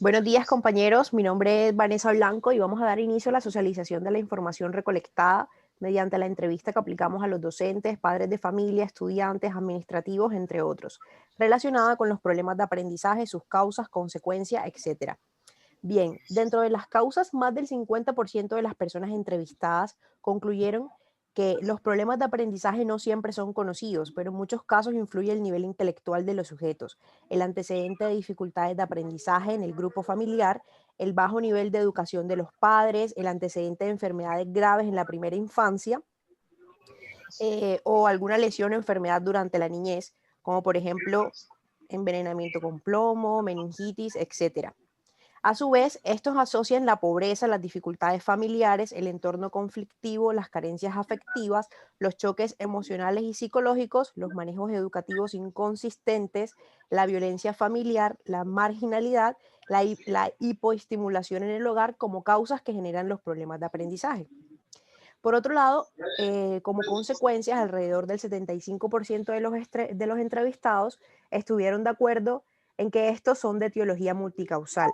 Buenos días, compañeros. Mi nombre es Vanessa Blanco y vamos a dar inicio a la socialización de la información recolectada mediante la entrevista que aplicamos a los docentes, padres de familia, estudiantes, administrativos, entre otros, relacionada con los problemas de aprendizaje, sus causas, consecuencias, etcétera. Bien, dentro de las causas, más del 50% de las personas entrevistadas concluyeron que los problemas de aprendizaje no siempre son conocidos, pero en muchos casos influye el nivel intelectual de los sujetos, el antecedente de dificultades de aprendizaje en el grupo familiar, el bajo nivel de educación de los padres, el antecedente de enfermedades graves en la primera infancia o alguna lesión o enfermedad durante la niñez, como por ejemplo envenenamiento con plomo, meningitis, etcétera. A su vez, estos asocian la pobreza, las dificultades familiares, el entorno conflictivo, las carencias afectivas, los choques emocionales y psicológicos, los manejos educativos inconsistentes, la violencia familiar, la marginalidad, la hipoestimulación en el hogar como causas que generan los problemas de aprendizaje. Por otro lado, como consecuencias, alrededor del 75% de los entrevistados estuvieron de acuerdo en que estos son de etiología multicausal,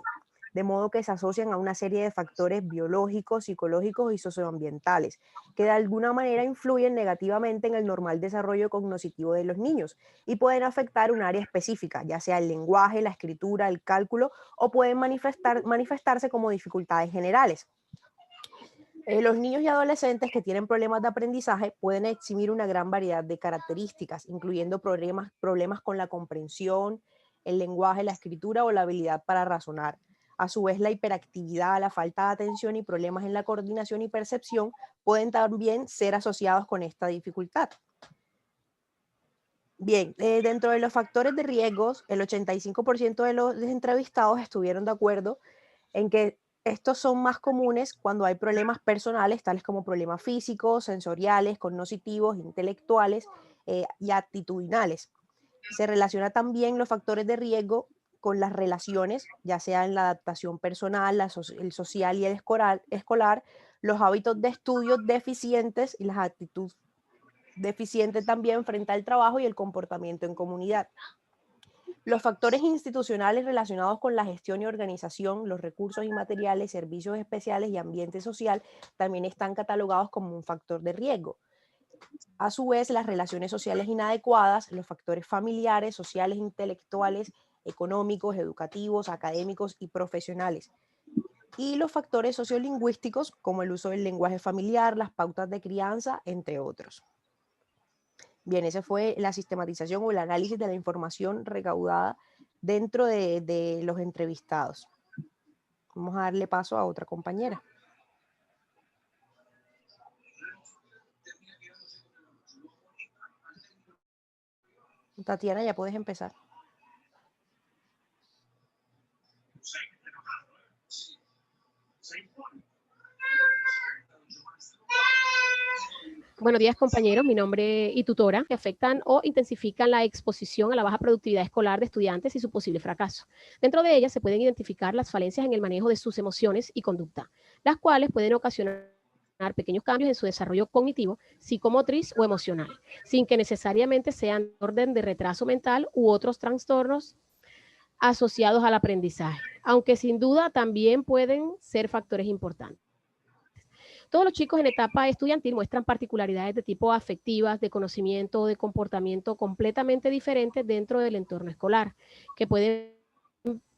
de modo que se asocian a una serie de factores biológicos, psicológicos y socioambientales, que de alguna manera influyen negativamente en el normal desarrollo cognitivo de los niños y pueden afectar un área específica, ya sea el lenguaje, la escritura, el cálculo, o pueden manifestarse como dificultades generales. Los niños y adolescentes que tienen problemas de aprendizaje pueden exhibir una gran variedad de características, incluyendo problemas con la comprensión, el lenguaje, la escritura o la habilidad para razonar. A su vez, la hiperactividad, la falta de atención y problemas en la coordinación y percepción pueden también ser asociados con esta dificultad. Bien, dentro de los factores de riesgos, el 85% de los entrevistados estuvieron de acuerdo en que estos son más comunes cuando hay problemas personales, tales como problemas físicos, sensoriales, cognitivos, intelectuales y actitudinales. Se relaciona también los factores de riesgo con las relaciones, ya sea en la adaptación personal, el social y el escolar, los hábitos de estudio deficientes y las actitudes deficientes también frente al trabajo y el comportamiento en comunidad. Los factores institucionales relacionados con la gestión y organización, los recursos y materiales, servicios especiales y ambiente social también están catalogados como un factor de riesgo. A su vez, las relaciones sociales inadecuadas, los factores familiares, sociales, intelectuales, económicos, educativos, académicos y profesionales. Y los factores sociolingüísticos, como el uso del lenguaje familiar, las pautas de crianza, entre otros. Bien, esa fue la sistematización o el análisis de la información recaudada dentro de los entrevistados. Vamos a darle paso a otra compañera. Tatiana, ya puedes empezar. Buenos días, compañeros. Mi nombre y tutora que afectan o intensifican la exposición a la baja productividad escolar de estudiantes y su posible fracaso. Dentro de ellas se pueden identificar las falencias en el manejo de sus emociones y conducta, las cuales pueden ocasionar pequeños cambios en su desarrollo cognitivo, psicomotriz o emocional, sin que necesariamente sean orden de retraso mental u otros trastornos asociados al aprendizaje, aunque sin duda también pueden ser factores importantes. Todos los chicos en etapa estudiantil muestran particularidades de tipo afectivas, de conocimiento o de comportamiento completamente diferentes dentro del entorno escolar, que pueden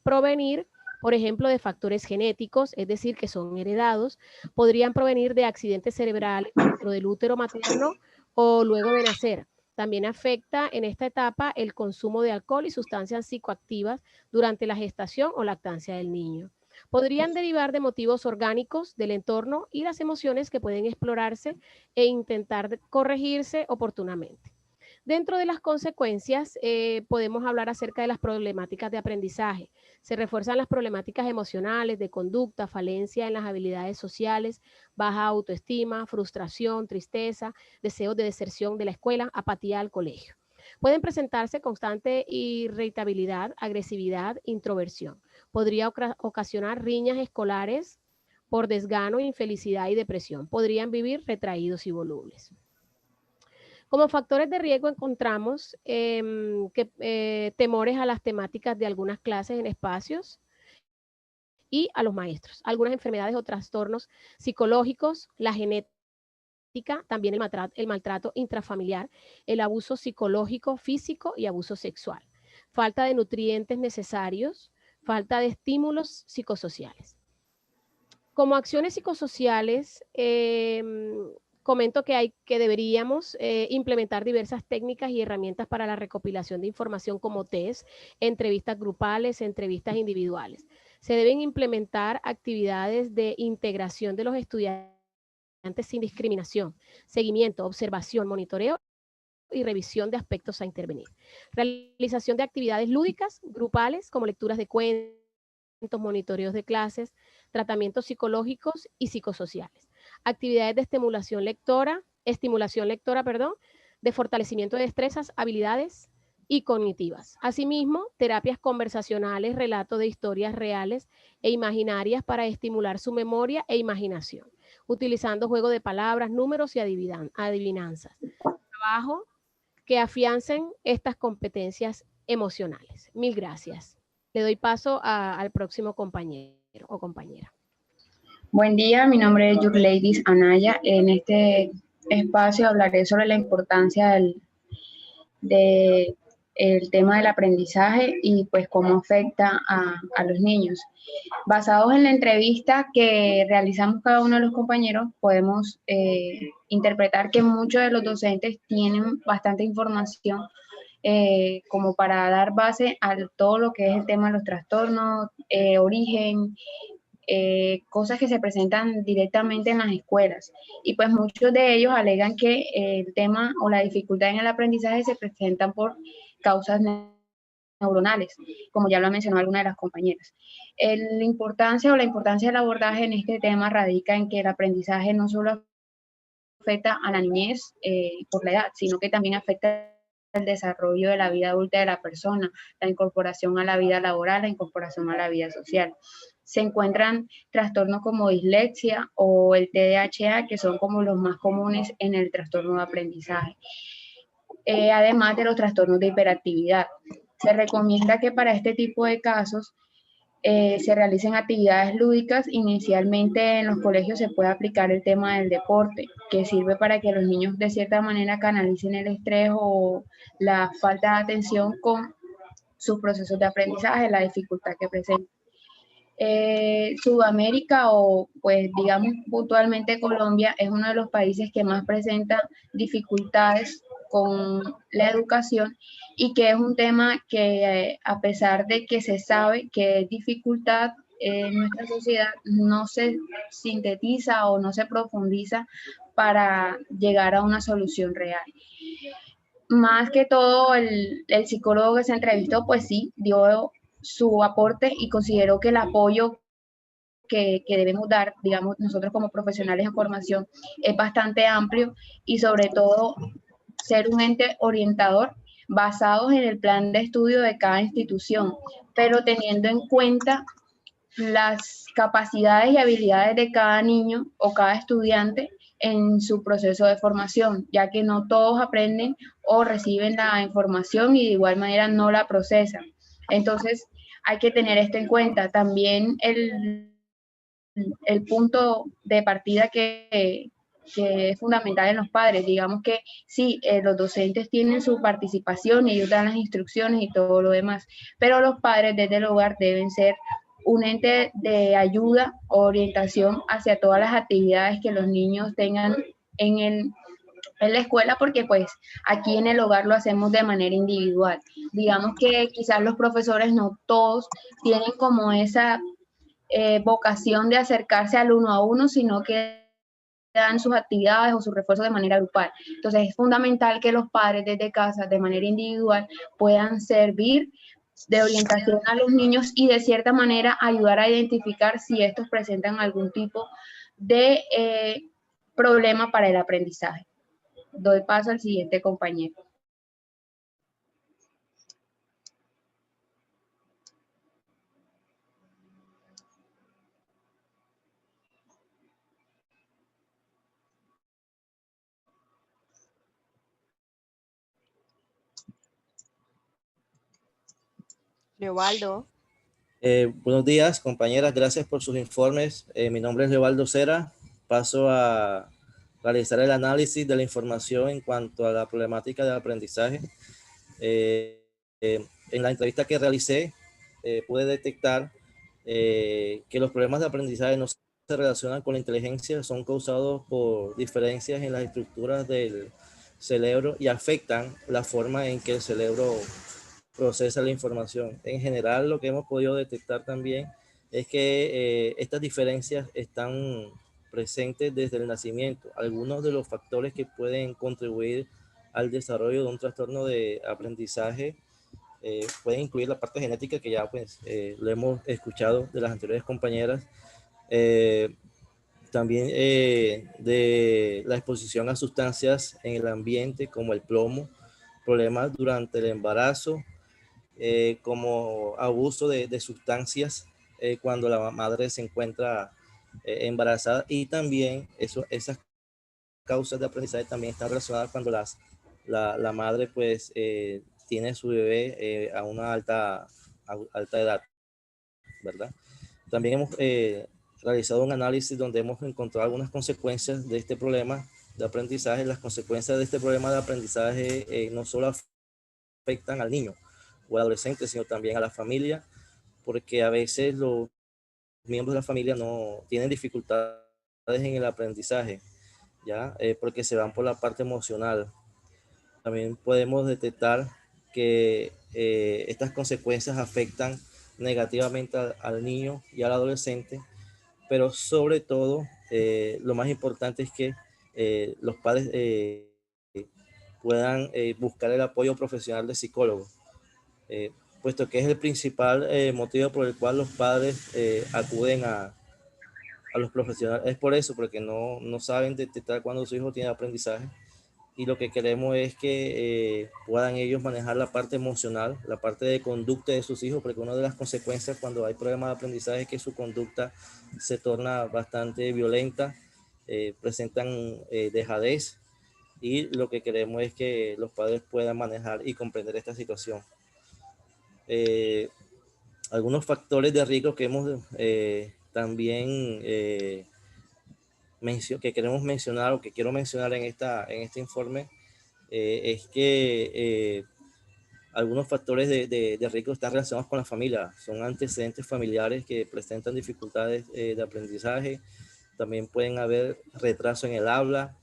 provenir, por ejemplo, de factores genéticos, es decir, que son heredados, podrían provenir de accidentes cerebrales dentro del útero materno o luego de nacer. También afecta en esta etapa el consumo de alcohol y sustancias psicoactivas durante la gestación o lactancia del niño. Podrían derivar de motivos orgánicos del entorno y las emociones que pueden explorarse e intentar corregirse oportunamente. Dentro de las consecuencias, podemos hablar acerca de las problemáticas de aprendizaje. Se refuerzan las problemáticas emocionales, de conducta, falencia en las habilidades sociales, baja autoestima, frustración, tristeza, deseos de deserción de la escuela, apatía al colegio. Pueden presentarse constante irritabilidad, agresividad, introversión. Podría ocasionar riñas escolares por desgano, infelicidad y depresión. Podrían vivir retraídos y volubles. Como factores de riesgo encontramos temores a las temáticas de algunas clases en espacios, y a los maestros. Algunas enfermedades o trastornos psicológicos, la genética, también el maltrato intrafamiliar, el abuso psicológico, físico y abuso sexual. Falta de nutrientes necesarios, falta de estímulos psicosociales. Como acciones psicosociales, comento que deberíamos implementar diversas técnicas y herramientas para la recopilación de información como test, entrevistas grupales, entrevistas individuales. Se deben implementar actividades de integración de los estudiantes sin discriminación, seguimiento, observación, monitoreo y revisión de aspectos a intervenir. Realización de actividades lúdicas, grupales, como lecturas de cuentos, monitoreos de clases, tratamientos psicológicos y psicosociales. Actividades de estimulación lectora, de fortalecimiento de destrezas, habilidades y cognitivas. Asimismo, terapias conversacionales, relato de historias reales e imaginarias para estimular su memoria e imaginación, utilizando juego de palabras, números y adivinanzas. Trabajo que afiancen estas competencias emocionales. Mil gracias. Le doy paso al próximo compañero o compañera. Buen día, mi nombre es Yurleidis Anaya. En este espacio hablaré sobre la importancia el tema del aprendizaje y pues cómo afecta a los niños. Basados en la entrevista que realizamos cada uno de los compañeros, podemos interpretar que muchos de los docentes tienen bastante información como para dar base a todo lo que es el tema de los trastornos, origen, cosas que se presentan directamente en las escuelas. Y pues muchos de ellos alegan que el tema o la dificultad en el aprendizaje se presentan por causas neuronales, como ya lo ha mencionado alguna de las compañeras. La importancia del abordaje en este tema radica en que el aprendizaje no solo afecta a la niñez por la edad, sino que también afecta el desarrollo de la vida adulta de la persona, la incorporación a la vida laboral, la incorporación a la vida social. Se encuentran trastornos como dislexia o el TDAH, que son como los más comunes en el trastorno de aprendizaje. Además de los trastornos de hiperactividad. Se recomienda que para este tipo de casos se realicen actividades lúdicas. Inicialmente en los colegios se puede aplicar el tema del deporte, que sirve para que los niños de cierta manera canalicen el estrés o la falta de atención con sus procesos de aprendizaje, la dificultad que presentan. Sudamérica o pues digamos puntualmente Colombia es uno de los países que más presenta dificultades con la educación y que es un tema que a pesar de que se sabe que es dificultad en nuestra sociedad no se sintetiza o no se profundiza para llegar a una solución real. Más que todo el psicólogo que se entrevistó pues sí dio su aporte y consideró que el apoyo que debemos dar, digamos, nosotros como profesionales en formación, es bastante amplio y sobre todo ser un ente orientador basados en el plan de estudio de cada institución, pero teniendo en cuenta las capacidades y habilidades de cada niño o cada estudiante en su proceso de formación, ya que no todos aprenden o reciben la información y de igual manera no la procesan. Entonces, hay que tener esto en cuenta. También el punto de partida que es fundamental en los padres. Digamos que sí, los docentes tienen su participación y ellos dan las instrucciones y todo lo demás, pero los padres desde el hogar deben ser un ente de ayuda o orientación hacia todas las actividades que los niños tengan en la escuela, porque pues aquí en el hogar lo hacemos de manera individual. Digamos que quizás los profesores no todos tienen como esa vocación de acercarse al uno a uno, sino que dan sus actividades o sus refuerzos de manera grupal. Entonces es fundamental que los padres desde casa, de manera individual, puedan servir de orientación a los niños y de cierta manera ayudar a identificar si estos presentan algún tipo de problema para el aprendizaje. Doy paso al siguiente compañero. Leobaldo. Buenos días, compañeras. Gracias por sus informes. Mi nombre es Leobaldo Cera. Paso a realizar el análisis de la información en cuanto a la problemática del aprendizaje. En la entrevista que realicé, pude detectar que los problemas de aprendizaje no se relacionan con la inteligencia, son causados por diferencias en las estructuras del cerebro y afectan la forma en que el cerebro procesa la información. En general, lo que hemos podido detectar también es que estas diferencias están presentes desde el nacimiento. Algunos de los factores que pueden contribuir al desarrollo de un trastorno de aprendizaje pueden incluir la parte genética, que ya pues lo hemos escuchado de las anteriores compañeras, también de la exposición a sustancias en el ambiente como el plomo, problemas durante el embarazo, como abuso de sustancias cuando la madre se encuentra embarazada, y también esas causas de aprendizaje también están relacionadas cuando la madre pues tiene su bebé a una alta edad, ¿verdad? También hemos realizado un análisis donde hemos encontrado algunas consecuencias de este problema de aprendizaje. Las consecuencias de este problema de aprendizaje no solo afectan al niño o al adolescente, sino también a la familia, porque a veces los miembros de la familia no tienen dificultades en el aprendizaje, ¿ya? Porque se van por la parte emocional. También podemos detectar que estas consecuencias afectan negativamente al niño y al adolescente, pero sobre todo lo más importante es que los padres puedan buscar el apoyo profesional de psicólogos, eh, puesto que es el principal motivo por el cual los padres acuden a los profesionales. Es por eso, porque no saben detectar cuando su hijo tiene aprendizaje, y lo que queremos es que puedan ellos manejar la parte emocional, la parte de conducta de sus hijos, porque una de las consecuencias cuando hay problemas de aprendizaje es que su conducta se torna bastante violenta, presentan dejadez, y lo que queremos es que los padres puedan manejar y comprender esta situación. Algunos factores de riesgo que hemos también que queremos mencionar, o que quiero mencionar en este informe, es que algunos factores de riesgo están relacionados con la familia. Son antecedentes familiares que presentan dificultades de aprendizaje. También pueden haber retraso en el habla,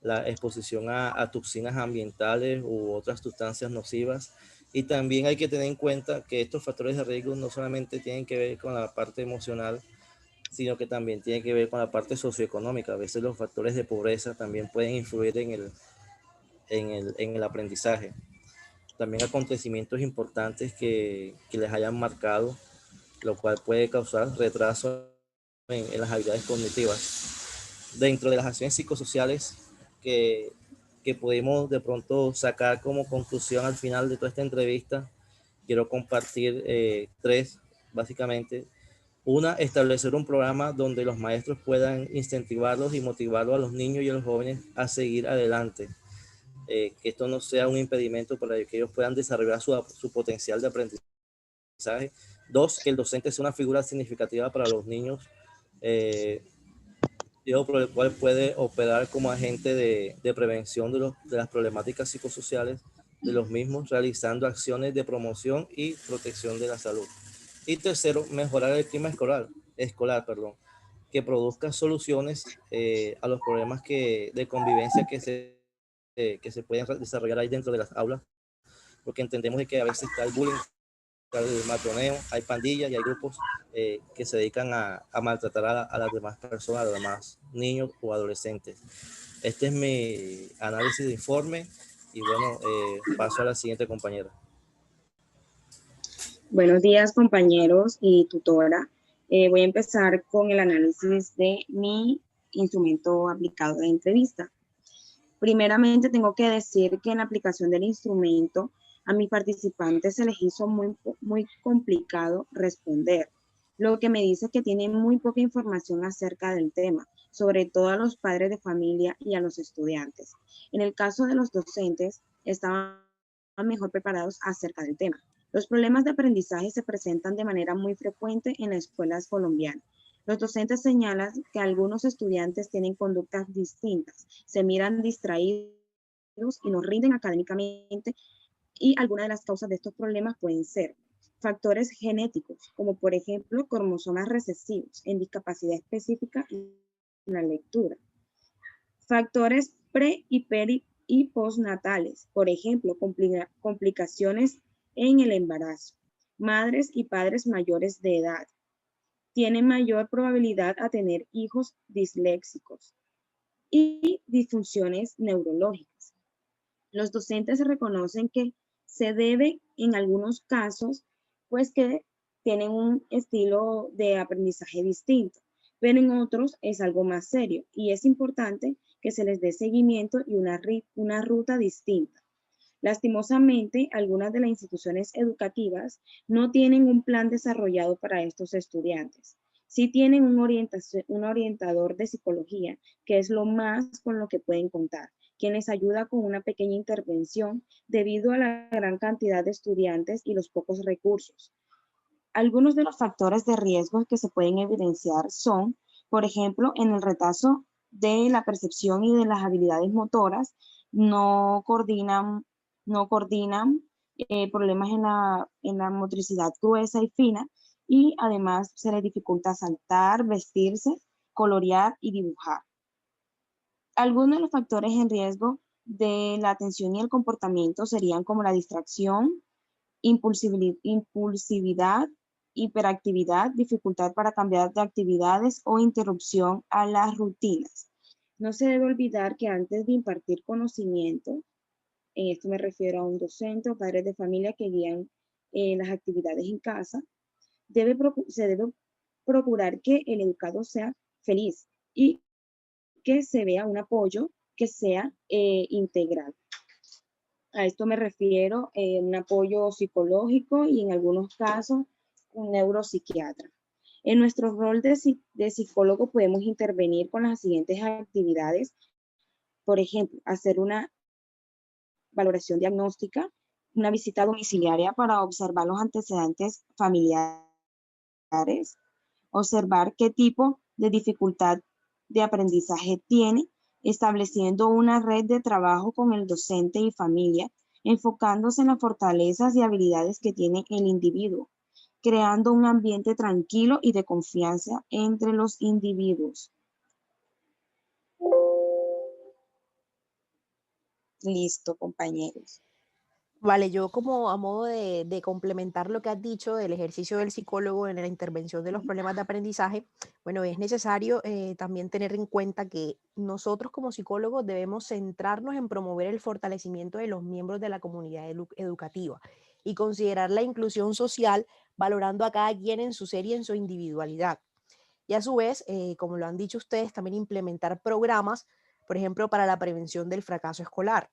la exposición a toxinas ambientales u otras sustancias nocivas. Y también hay que tener en cuenta que estos factores de riesgo no solamente tienen que ver con la parte emocional, sino que también tienen que ver con la parte socioeconómica. A veces los factores de pobreza también pueden influir en el aprendizaje. También acontecimientos importantes que les hayan marcado, lo cual puede causar retraso en las habilidades cognitivas. Dentro de las acciones psicosociales que pudimos de pronto sacar como conclusión al final de toda esta entrevista, quiero compartir tres, básicamente. Una, establecer un programa donde los maestros puedan incentivarlos y motivarlos a los niños y a los jóvenes a seguir adelante. Que esto no sea un impedimento para que ellos puedan desarrollar su potencial de aprendizaje. Dos, que el docente sea una figura significativa para los niños, por el cual puede operar como agente de prevención de las problemáticas psicosociales de los mismos, realizando acciones de promoción y protección de la salud. Y tercero, mejorar el clima escolar, que produzca soluciones a los problemas de convivencia que se pueden desarrollar ahí dentro de las aulas, porque entendemos de que a veces está el bullying, está el matroneo, hay pandillas y hay grupos que se dedican a maltratar a las demás personas, a los demás niños o adolescentes. Este es mi análisis de informe, y bueno, paso a la siguiente compañera. Buenos días, compañeros y tutora. Voy a empezar con el análisis de mi instrumento aplicado de entrevista. Primeramente, tengo que decir que en la aplicación del instrumento a mis participantes se les hizo muy complicado responder, lo que me dice que tienen muy poca información acerca del tema, sobre todo a los padres de familia y a los estudiantes. En el caso de los docentes, estaban mejor preparados acerca del tema. Los problemas de aprendizaje se presentan de manera muy frecuente en las escuelas colombianas. Los docentes señalan que algunos estudiantes tienen conductas distintas, se miran distraídos y no rinden académicamente, y algunas de las causas de estos problemas pueden ser factores genéticos, como por ejemplo cromosomas recesivos en discapacidad específica en la lectura. Factores pre y peri y postnatales, por ejemplo, complicaciones en el embarazo. Madres y padres mayores de edad tienen mayor probabilidad a tener hijos disléxicos y disfunciones neurológicas. Los docentes reconocen que se debe en algunos casos, pues que tienen un estilo de aprendizaje distinto, pero en otros es algo más serio y es importante que se les dé seguimiento y una ruta distinta. Lastimosamente, algunas de las instituciones educativas no tienen un plan desarrollado para estos estudiantes. Sí tienen un orientador de psicología, que es lo más con lo que pueden contar, quien les ayuda con una pequeña intervención debido a la gran cantidad de estudiantes y los pocos recursos. Algunos de los factores de riesgo que se pueden evidenciar son, por ejemplo, en el retraso de la percepción y de las habilidades motoras, no coordinan problemas en la motricidad gruesa y fina, y además se les dificulta saltar, vestirse, colorear y dibujar. Algunos de los factores en riesgo de la atención y el comportamiento serían como la distracción, impulsividad, hiperactividad, dificultad para cambiar de actividades o interrupción a las rutinas. No se debe olvidar que antes de impartir conocimiento, en esto me refiero a un docente o padres de familia que guían las actividades en casa, se debe procurar que el educado sea feliz y que se vea un apoyo que sea integral. A esto me refiero un apoyo psicológico y en algunos casos un neuropsiquiatra. En nuestro rol de psicólogo podemos intervenir con las siguientes actividades. Por ejemplo, hacer una valoración diagnóstica, una visita domiciliaria para observar los antecedentes familiares, observar qué tipo de dificultad de aprendizaje tiene, estableciendo una red de trabajo con el docente y familia, enfocándose en las fortalezas y habilidades que tiene el individuo, creando un ambiente tranquilo y de confianza entre los individuos. Listo, compañeros. Vale, yo como a modo de complementar lo que has dicho del ejercicio del psicólogo en la intervención de los problemas de aprendizaje, bueno, es necesario también tener en cuenta que nosotros como psicólogos debemos centrarnos en promover el fortalecimiento de los miembros de la comunidad educativa y considerar la inclusión social valorando a cada quien en su ser y en su individualidad. Y a su vez, como lo han dicho ustedes, también implementar programas, por ejemplo, para la prevención del fracaso escolar,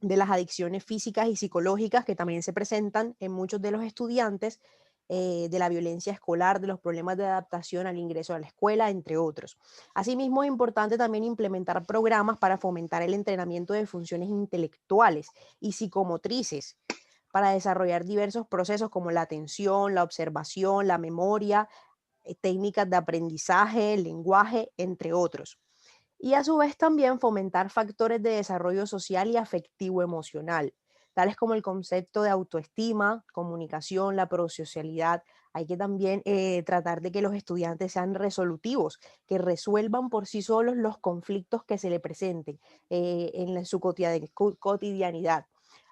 de las adicciones físicas y psicológicas que también se presentan en muchos de los estudiantes, de la violencia escolar, de los problemas de adaptación al ingreso a la escuela, entre otros. Asimismo, es importante también implementar programas para fomentar el entrenamiento de funciones intelectuales y psicomotrices, para desarrollar diversos procesos como la atención, la observación, la memoria, técnicas de aprendizaje, el lenguaje, entre otros. Y a su vez también fomentar factores de desarrollo social y afectivo emocional, tales como el concepto de autoestima, comunicación, la prosocialidad. Hay que también tratar de que los estudiantes sean resolutivos, que resuelvan por sí solos los conflictos que se le presenten en su cotidianidad.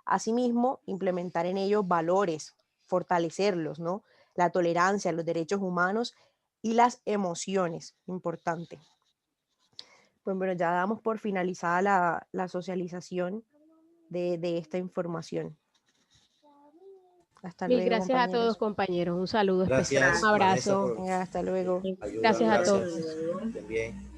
Asimismo, implementar en ellos valores, fortalecerlos, ¿no? La tolerancia, los derechos humanos y las emociones, importante. Pues bueno, ya damos por finalizada la socialización de esta información. Hasta Mil luego, gracias a todos, compañeros. compañeros. Un saludo especial. Gracias, Un Vanessa, abrazo. por Hasta luego. ayuda. Gracias a Gracias. todos. Estén bien.